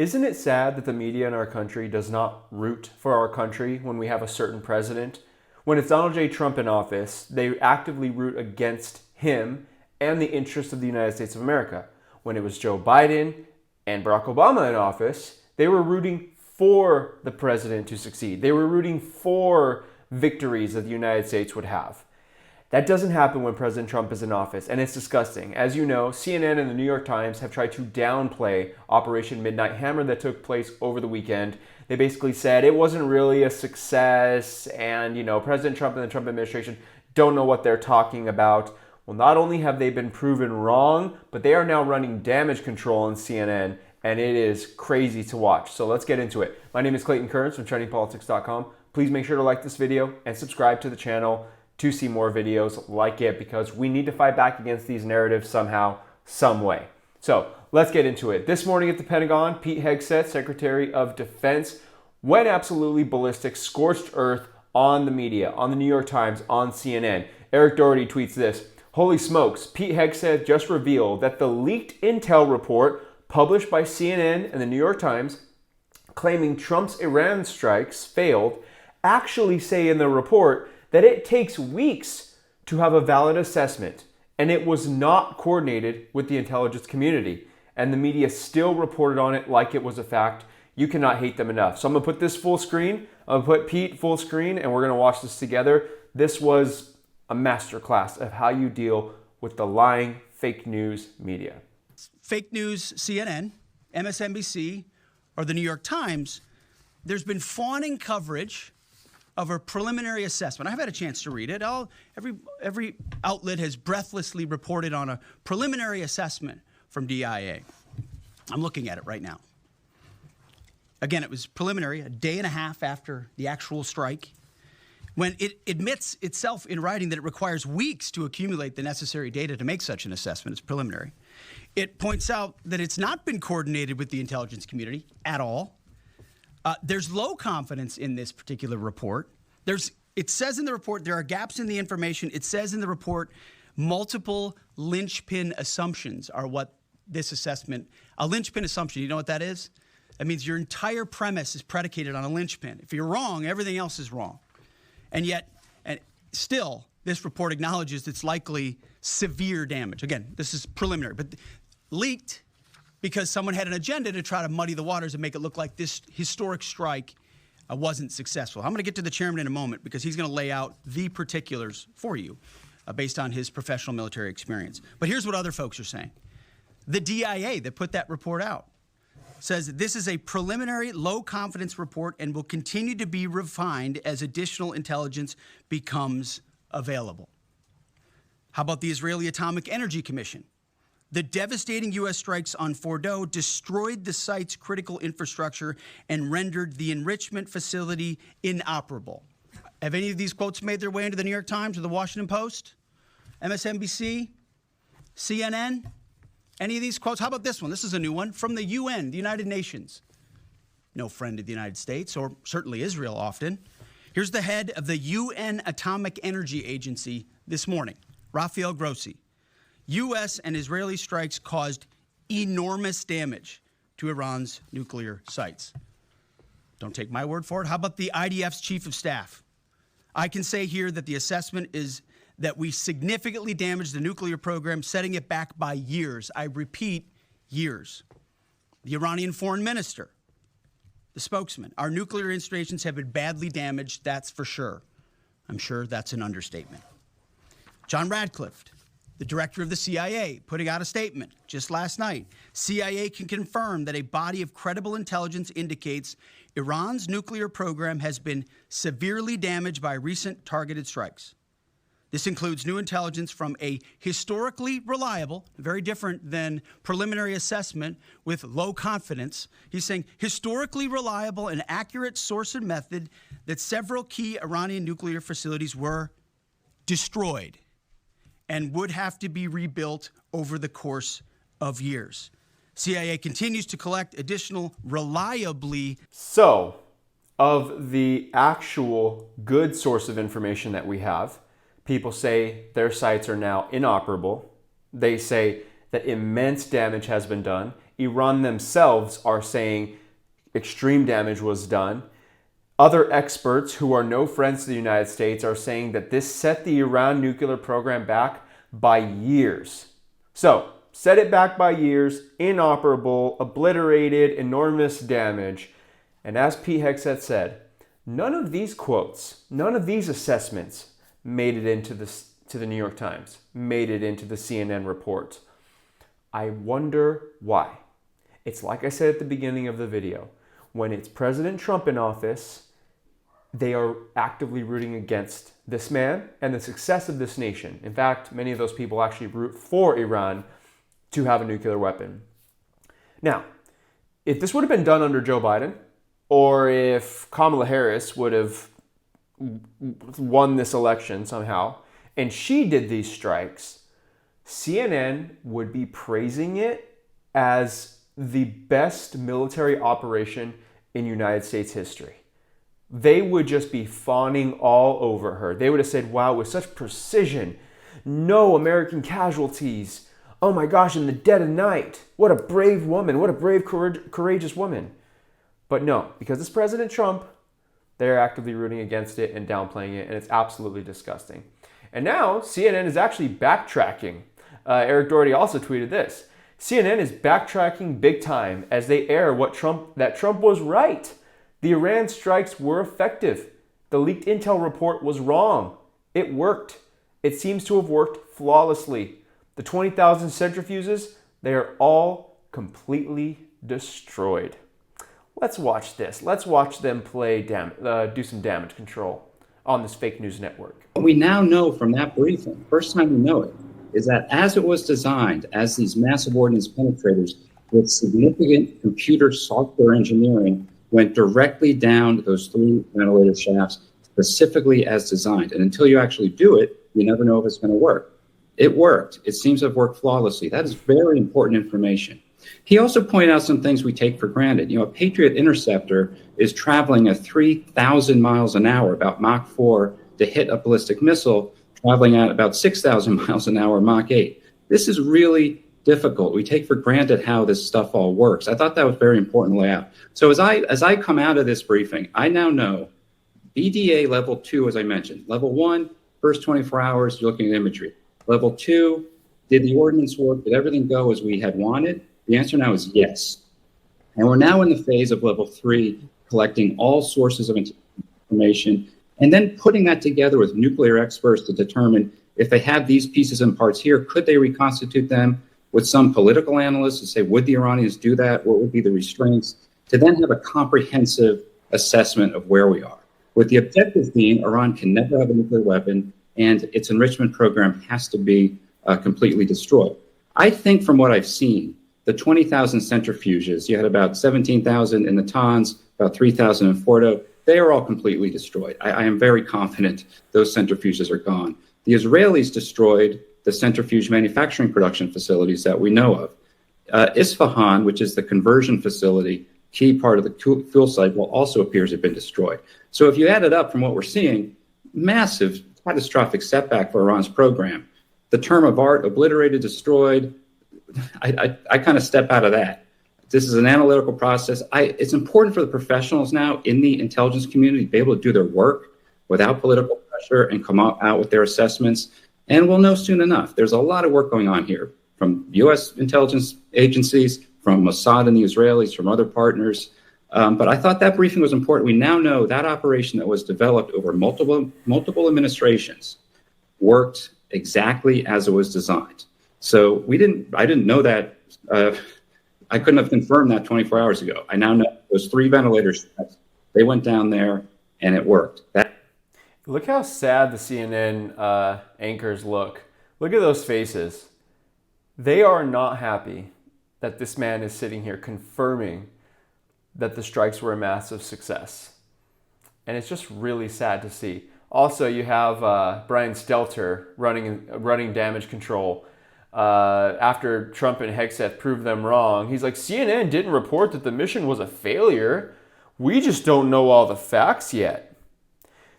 Isn't it sad that the media in our country does not root for our country when we have a certain president? When it's Donald J. Trump in office, they actively root against him and the interests of the United States of America. When it was Joe Biden and Barack Obama in office, they were rooting for the president to succeed. They were rooting for victories that the United States would have. That doesn't happen when President Trump is in office, and it's disgusting. As you know, CNN and the New York Times have tried to downplay Operation Midnight Hammer that took place over the weekend. They basically said it wasn't really a success, and President Trump and the Trump administration don't know what they're talking about. Well, not only have they been proven wrong, but they are now running damage control on CNN, and it is crazy to watch. So let's get into it. My name is Clayton Kearns from TrendingPolitics.com. Please make sure to like this video and subscribe to the channel to see more videos like it, because we need to fight back against these narratives somehow, some way. So let's get into it. This morning at the Pentagon, Pete Hegseth, Secretary of Defense, went absolutely ballistic, scorched earth on the media, on the New York Times, on CNN. Eric Doherty tweets this: "Holy smokes, Pete Hegseth just revealed that the leaked intel report published by CNN and the New York Times claiming Trump's Iran strikes failed actually say in the report that it takes weeks to have a valid assessment, and it was not coordinated with the intelligence community. And the media still reported on it like it was a fact. You cannot hate them enough." So I'm gonna put this full screen. I'm gonna put Pete full screen, and we're gonna watch this together. This was a masterclass of how you deal with the lying fake news media. Fake news, CNN, MSNBC, or the New York Times, there's been fawning coverage of a preliminary assessment. I've had a chance to read it. Every outlet has breathlessly reported on a preliminary assessment from DIA. I'm looking at it right now. Again, it was preliminary, a day and a half after the actual strike, when it admits itself in writing that it requires weeks to accumulate the necessary data to make such an assessment. It's preliminary. It points out that it's not been coordinated with the intelligence community at all. There's low confidence in this particular report. It says in the report there are gaps in the information. It says in the report multiple linchpin assumptions are what this assessment, a linchpin assumption, you know what that is? That means your entire premise is predicated on a linchpin. If you're wrong, everything else is wrong. And yet, still, this report acknowledges it's likely severe damage. Again, this is preliminary, but leaked because someone had an agenda to try to muddy the waters and make it look like this historic strike wasn't successful. I'm going to get to the chairman in a moment because he's going to lay out the particulars for you based on his professional military experience. But here's what other folks are saying. The DIA that put that report out says this is a preliminary low-confidence report and will continue to be refined as additional intelligence becomes available. How about the Israeli Atomic Energy Commission? The devastating U.S. strikes on Fordow destroyed the site's critical infrastructure and rendered the enrichment facility inoperable. Have any of these quotes made their way into the New York Times or the Washington Post? MSNBC? CNN? Any of these quotes? How about this one? This is a new one from the UN, the United Nations. No friend of the United States, or certainly Israel often. Here's the head of the UN Atomic Energy Agency this morning, Rafael Grossi. U.S. and Israeli strikes caused enormous damage to Iran's nuclear sites. Don't take my word for it. How about the IDF's chief of staff? I can say here that the assessment is that we significantly damaged the nuclear program, setting it back by years. I repeat, years. The Iranian foreign minister, the spokesman, our nuclear installations have been badly damaged, that's for sure. I'm sure that's an understatement. John Radcliffe, the director of the CIA, putting out a statement just last night. CIA can confirm that a body of credible intelligence indicates Iran's nuclear program has been severely damaged by recent targeted strikes. This includes new intelligence from a historically reliable, very different than preliminary assessment with low confidence. He's saying historically reliable and accurate source and method that several key Iranian nuclear facilities were destroyed and would have to be rebuilt over the course of years. CIA continues to collect additional reliably. So, of the actual good source of information that we have, people say their sites are now inoperable. They say that immense damage has been done. Iran themselves are saying extreme damage was done. Other experts who are no friends to the United States are saying that this set the Iran nuclear program back by years. So, set it back by years, inoperable, obliterated, enormous damage. And as Pete Hegseth said, none of these quotes, none of these assessments made it into the New York Times, made it into the CNN report. I wonder why. It's like I said at the beginning of the video. When it's President Trump in office, they are actively rooting against this man and the success of this nation. In fact, many of those people actually root for Iran to have a nuclear weapon. Now, if this would have been done under Joe Biden, or if Kamala Harris would have won this election somehow, and she did these strikes, CNN would be praising it as the best military operation in United States history. They would just be fawning all over her. They would have said, wow, with such precision, no American casualties. Oh my gosh, in the dead of night. What a brave woman. What a brave, courageous woman. But no, because it's President Trump, they're actively rooting against it and downplaying it, and it's absolutely disgusting. And now CNN is actually backtracking. Eric Doherty also tweeted this. CNN is backtracking big time as they air that Trump was right. The Iran strikes were effective. The leaked intel report was wrong. It worked. It seems to have worked flawlessly. The 20,000 centrifuges, they are all completely destroyed. Let's watch this. Let's watch them do some damage control on this fake news network. What we now know from that briefing, first time we know it, is that as it was designed, as these massive ordnance penetrators with significant computer software engineering went directly down those 3 ventilator shafts, specifically as designed. And until you actually do it, you never know if it's going to work. It worked. It seems to have worked flawlessly. That is very important information. He also pointed out some things we take for granted. A Patriot interceptor is traveling at 3,000 miles an hour, about Mach 4, to hit a ballistic missile, traveling at about 6,000 miles an hour, Mach 8. This is really difficult. We take for granted how this stuff all works. I thought that was very important to lay out. So as I come out of this briefing, I now know BDA level 2, as I mentioned. Level 1, first 24 hours, you're looking at imagery. Level 2, did the ordnance work? Did everything go as we had wanted? The answer now is yes. And we're now in the phase of level 3, collecting all sources of information and then putting that together with nuclear experts to determine if they have these pieces and parts here, could they reconstitute them? With some political analysts to say, would the Iranians do that? What would be the restraints? To then have a comprehensive assessment of where we are. With the objective being, Iran can never have a nuclear weapon and its enrichment program has to be completely destroyed. I think from what I've seen, the 20,000 centrifuges, you had about 17,000 in Natanz, about 3,000 in Fordo, they are all completely destroyed. I am very confident those centrifuges are gone. The Israelis destroyed the centrifuge manufacturing production facilities that we know of. Isfahan, which is the conversion facility, key part of the fuel cycle, also appears to have been destroyed. So if you add it up from what we're seeing, massive catastrophic setback for Iran's program. The term of art, obliterated, destroyed, I kind of step out of that. This is an analytical process. It's important for the professionals now in the intelligence community to be able to do their work without political pressure and come out with their assessments. And we'll know soon enough. There's a lot of work going on here from U.S. intelligence agencies, from Mossad and the Israelis, from other partners. But I thought that briefing was important. We now know that operation that was developed over multiple administrations worked exactly as it was designed. So I didn't know that. I couldn't have confirmed that 24 hours ago. I now know those 3 ventilators, they went down there and it worked. Look how sad the CNN anchors look. Look at those faces. They are not happy that this man is sitting here confirming that the strikes were a massive success. And it's just really sad to see. Also, you have Brian Stelter running damage control. After Trump and Hegseth proved them wrong, he's like, CNN didn't report that the mission was a failure. We just don't know all the facts yet.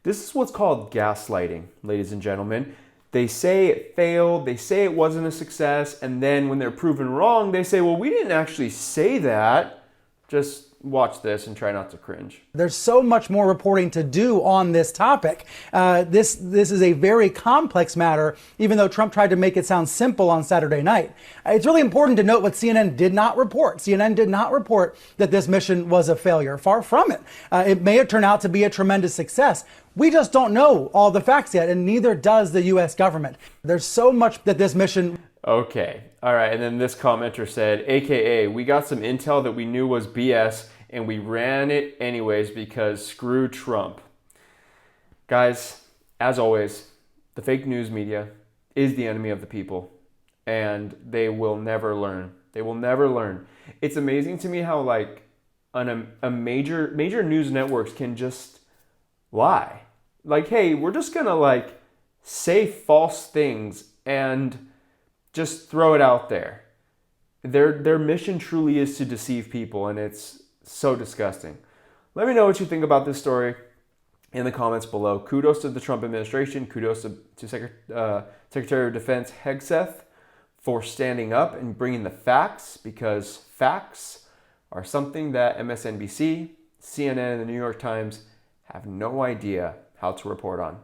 This is what's called gaslighting, ladies and gentlemen. They say it failed, they say it wasn't a success, and then when they're proven wrong, they say, well, we didn't actually say that. Just watch this and try not to cringe. There's so much more reporting to do on this topic. This is a very complex matter, even though Trump tried to make it sound simple on Saturday night. It's really important to note what CNN did not report. CNN did not report that this mission was a failure. Far from it. It may have turned out to be a tremendous success. We just don't know all the facts yet, and neither does the U.S. government. There's so much that this mission... Okay, all right, and then this commenter said, AKA, we got some intel that we knew was BS, and we ran it anyways because screw Trump. Guys, as always, the fake news media is the enemy of the people, and they will never learn. They will never learn. It's amazing to me how like a major news networks can just lie. Like, hey, we're just gonna like say false things and just throw it out there. Their mission truly is to deceive people, and it's so disgusting. Let me know what you think about this story in the comments below. Kudos to the Trump administration. Kudos to Secretary of Defense Hegseth for standing up and bringing the facts, because facts are something that MSNBC, CNN, and the New York Times have no idea how to report on.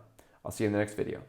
I'll see you in the next video.